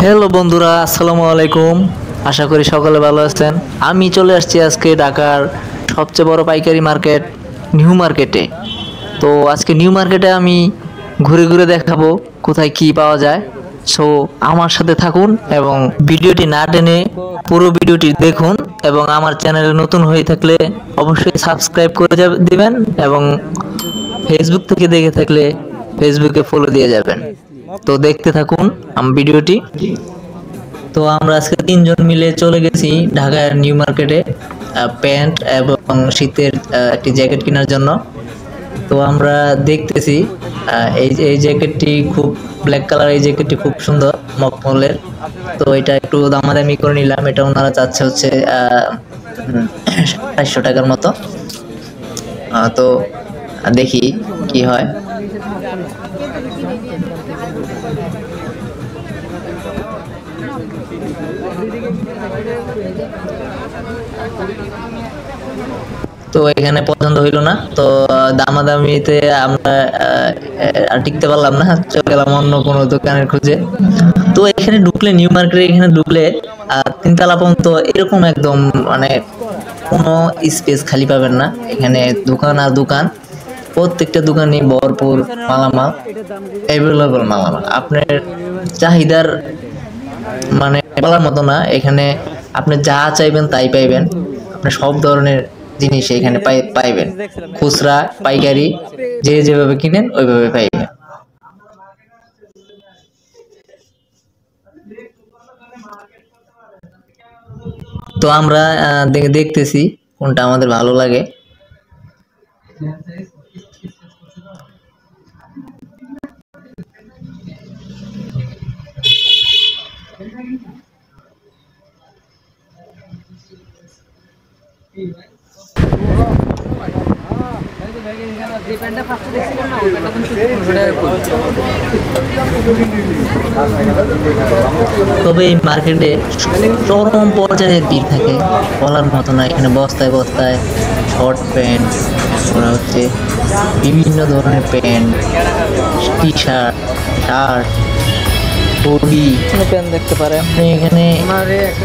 Hello বন্ধুরা, আসসালামু আলাইকুম। আশা করি সকলে ভালো আছেন। আমি চলে আসছি আজকে ঢাকার সবচেয়ে বড় পাইকারি মার্কেট নিউ মার্কেটে। তো আজকে নিউ মার্কেটে আমি ঘুরে ঘুরে দেখাবো কোথায় কি পাওয়া যায়। সো আমার সাথে থাকুন এবং ভিডিওটি না টেনে পুরো ভিডিওটি দেখুন, এবং আমার চ্যানেলে নতুন হয়ে থাকলে অবশ্যই সাবস্ক্রাইব করে দিবেন, এবং ফেসবুক থেকে দেখে থাকলে ফেসবুকে ফলো দিয়ে যাবেন। তো দেখতে থাকুন ভিডিওটি। তো আমরা আজকে তিনজন মিলে চলে গেছি ঢাকার নিউ মার্কেটে প্যান্ট এবং শীতের একটি জ্যাকেট কেনার জন্য। তো আমরা দেখতেছি এই জ্যাকেটটি খুব ব্ল্যাক কালার, এই জ্যাকেটটি খুব সুন্দর মখমলের। তো এটা একটু দামাদামি করে নিলাম। এটা ওনারা চাচ্ছে হচ্ছে 2700 টাকার মতো। তো দেখি কি হয়। তো এখানে পছন্দ হইলো না, তো দামাদামিতে আমরা আর টিকতে পারলাম না, চলে গেলাম অন্য কোনো দোকানের খোঁজে। তো এখানে ঢুকলে, নিউ মার্কেটে এখানে ঢুকলে তিনতলা পর্যন্ত এরকম একদম মানে কোনো স্পেস খালি পাবেন না। এখানে দোকান আর দোকান, প্রত্যেকটা দোকানই ভরপুর মালামাল, অ্যাভেলেবল মালামাল। আপনার চাহিদার মানে বলার মতো না। এখানে আপনি যা চাইবেন তাই পাইবেন। আপনি সব ধরনের জিনিস এখানে পাইবেন, খুচরা পাইকারি যে যেভাবে কিনেন ওইভাবে পাইবেন। তো আমরা দেখতেছি কোনটা আমাদের ভালো লাগে। তবে এই মার্কেটে চরম পর্যায়ের ভিড় থাকে, বলার মতো না। এখানে বস্তায় বস্তায় শর্ট প্যান্ট, ওরা হচ্ছে বিভিন্ন ধরনের pant, T shirt, shirt, hoodie, pant দেখতে পারেন। আপনি এখানে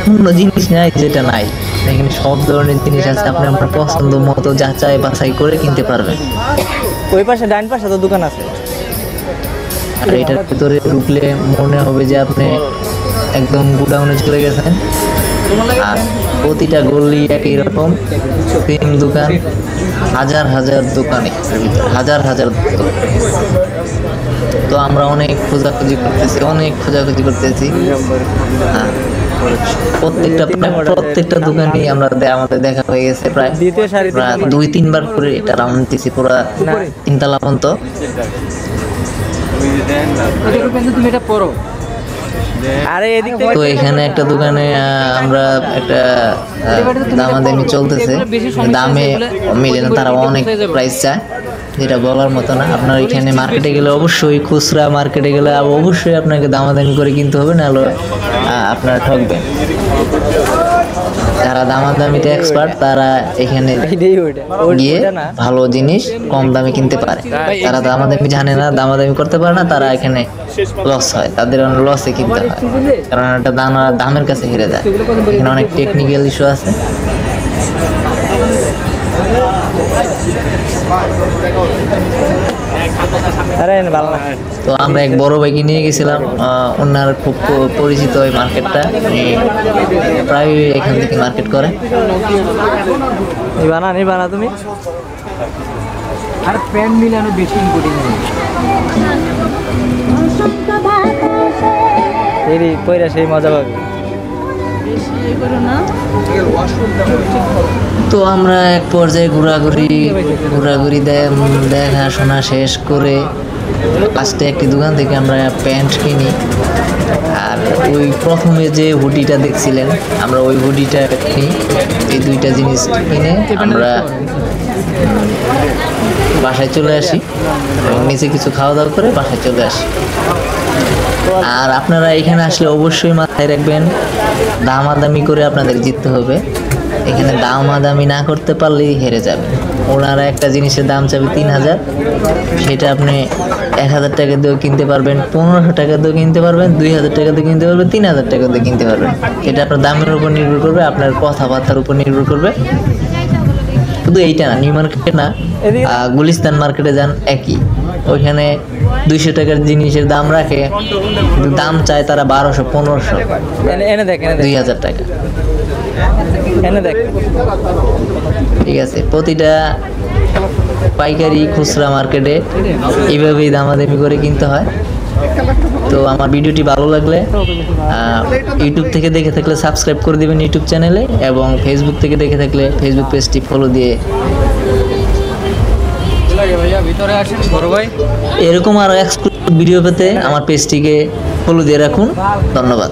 কোনো জিনিস নাই যেটা নাই, এখানে সব ধরনের জিনিস আছে। আপনি আপনার পছন্দ মতো যাচাই বাছাই করে কিনতে পারবেন। ওই পাশে ডাইন পাশে তো দোকান আছে। আর এটার ভিতরে ঢুকলে মনে হবে যে আপনি একদম গোডাউনে চলে গেছেন। আর প্রতিটা গলি একই রকম, সেম দোকান, হাজার হাজার দোকানে, হাজার হাজার দোকান। তো আমরা অনেক খোঁজাখুঁজি করতেছি। হ্যাঁ, প্রত্যেকটা দোকানে আমাদের দেখা হয়ে গেছে। প্রায় 2-3 বার করে এটা রাউন্ড দিছি পুরো তিনতলা পর্যন্ত। তো এখানে একটা দোকানে আমরা একটা দামাদামি চলতেছে, দামে মিলে না, তারা অনেক প্রাইস চায়, যেটা বলার মতো না। আপনার এখানে মার্কেটে গেলে অবশ্যই, খুচরা মার্কেটে গেলে অবশ্যই আপনাকে দামাদামি করে কিনতে হবে, নাহলে আপনারা ঠকবেন। যারা দামাদামিতে এক্সপার্ট তারা এখানে গিয়ে ভালো জিনিস কম দামে কিনতে পারে। যারা দামাদামি জানে না, দামাদামি করতে পারে না, তারা এখানে লস হয়, তাদের লসে কিনতে হয়, কারণ একটা দামের কাছে হেরে যায়। এখানে অনেক টেকনিক্যাল ইস্যু আছে। তো আমরা এক বড় ভাইকে নিয়ে গেছিলাম, ওনার খুব পরিচিত ওই মার্কেটটা, প্রায় এখান থেকে মার্কেট করে। নিবানা তুমি আর প্যান্ট মিলানো বেশি পয়রা সেই মজা পাবে। তো আমরা এক পর্যায়ে ঘোরাঘুরি দেখাশোনা শেষ করে লাস্টে একটি দোকান থেকে আমরা প্যান্ট কিনি। আর ওই প্রথমে যে হুডিটা দেখছিলেন, আমরা ওই হুডিটা কিনি। এই দুইটা জিনিস কিনে আমরা বাসায় চলে আসি, এবং নিচে কিছু খাওয়া দাওয়া করে বাসায় চলে আসি। আর আপনারা এখানে আসলে অবশ্যই মাথায় রাখবেন, দামাদামি করে আপনাদের জিততে হবে। এখানে দামাদামি না করতে পারলেই হেরে যাবেন। ওনারা একটা জিনিসের দাম চাবে 3000, সেটা আপনি 1000 টাকা দিয়েও কিনতে পারবেন, 1500 টাকা দিয়েও কিনতে পারবেন, 2000 টাকা দিয়ে কিনতে পারবেন, 3000 টাকা দিয়ে কিনতে পারবেন। এটা আপনার দামের উপর নির্ভর করবে, আপনার কথাবার্তার উপর নির্ভর করবে। শুধু এইটা না, নিউ মার্কেট না, গুলিস্তান মার্কেটে যান একই, ওইখানে 200 টাকার জিনিসের দাম রাখে, কিন্তু দাম চায় তারা 1200, 1500, এনে দেখ 2000 টাকা। এনে দেখ। ঠিক আছে, প্রতিটা পাইকারি খুচরা মার্কেটে এইভাবেই দামাদামি করে কিনতে হয়। তো আমার ভিডিওটি ভালো লাগলে ইউটিউব থেকে দেখে থাকলে সাবস্ক্রাইব করে দিবেন ইউটিউব চ্যানেলে, এবং ফেসবুক থেকে দেখে থাকলে ফেসবুক পেজটি ফলো দিয়ে এরকম আরও এক্সক্লুসিভ ভিডিও পেতে আমার পেজটিকে ফলো দিয়ে রাখুন। ধন্যবাদ।